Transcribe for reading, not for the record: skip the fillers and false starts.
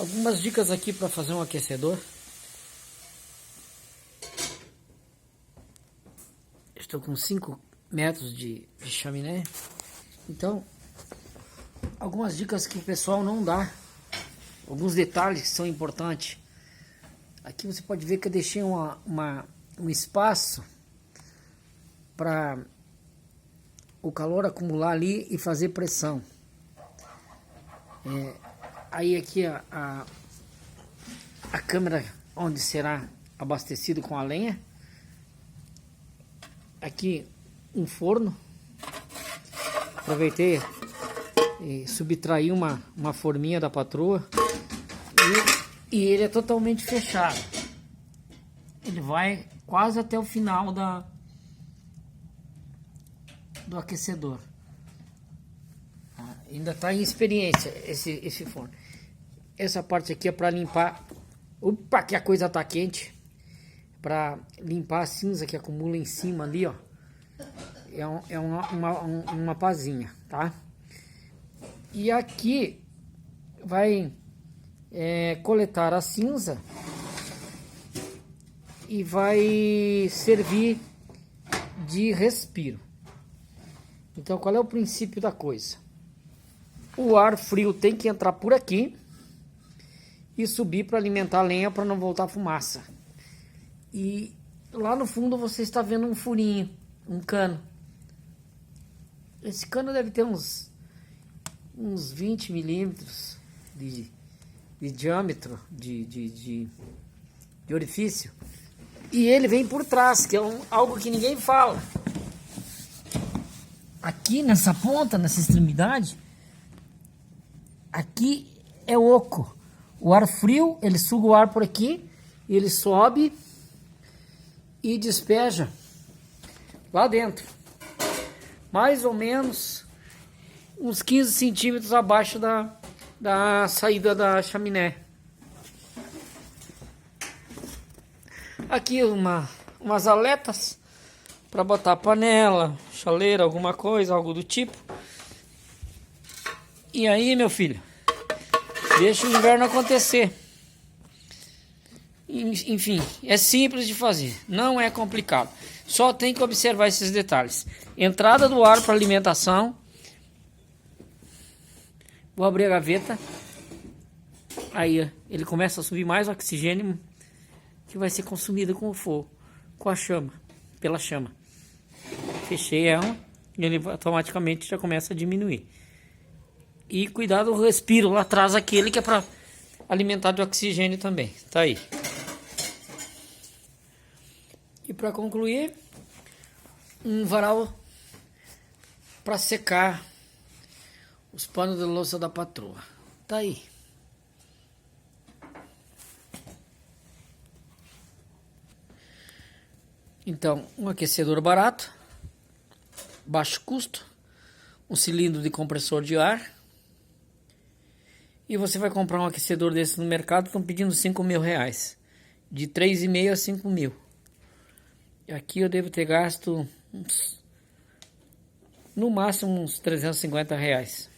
Algumas dicas aqui para fazer um aquecedor. Estou com 5 metros de chaminé. Então, algumas dicas que o pessoal não dá. Alguns detalhes que são importantes. Aqui você pode ver que eu deixei um espaço para o calor acumular ali e fazer pressão. Aí aqui a câmera onde será abastecido com a lenha. Aqui um forno. Aproveitei e subtraí uma forminha da patroa. E ele é totalmente fechado. Ele vai quase até o final do aquecedor. Ainda está em experiência esse forno. Essa parte aqui é para limpar. Opa, que a coisa tá quente. Para limpar a cinza que acumula em cima ali, ó. É uma pazinha, tá? E aqui vai coletar a cinza e vai servir de respiro. Então, qual é o princípio da coisa? O ar frio tem que entrar por aqui e subir para alimentar a lenha para não voltar fumaça. E lá no fundo você está vendo um furinho, um cano. Esse cano deve ter uns 20 milímetros de diâmetro, de orifício. E ele vem por trás, que é algo que ninguém fala. Aqui nessa ponta, nessa extremidade, aqui é oco. O ar frio, ele suga o ar por aqui, ele sobe e despeja lá dentro. Mais ou menos uns 15 centímetros abaixo da saída da chaminé. Aqui umas aletas para botar panela, chaleira, alguma coisa, algo do tipo. E aí, meu filho, deixa o inverno acontecer. Enfim, é simples de fazer, não é complicado. Só tem que observar esses detalhes. Entrada do ar para alimentação. Vou abrir a gaveta. Aí ele começa a subir mais oxigênio que vai ser consumido com o fogo, com a chama, pela chama. Fechei ela e ele automaticamente já começa a diminuir. E cuidado o respiro lá atrás, aquele que é para alimentar de oxigênio também. Tá aí. E para concluir, um varal para secar os panos de louça da patroa. Tá aí. Então, um aquecedor barato, baixo custo, um cilindro de compressor de ar. E você vai comprar um aquecedor desse no mercado, estão pedindo 5 mil reais. De 3,5 a 5 mil. Aqui eu devo ter gasto no máximo uns 350 reais.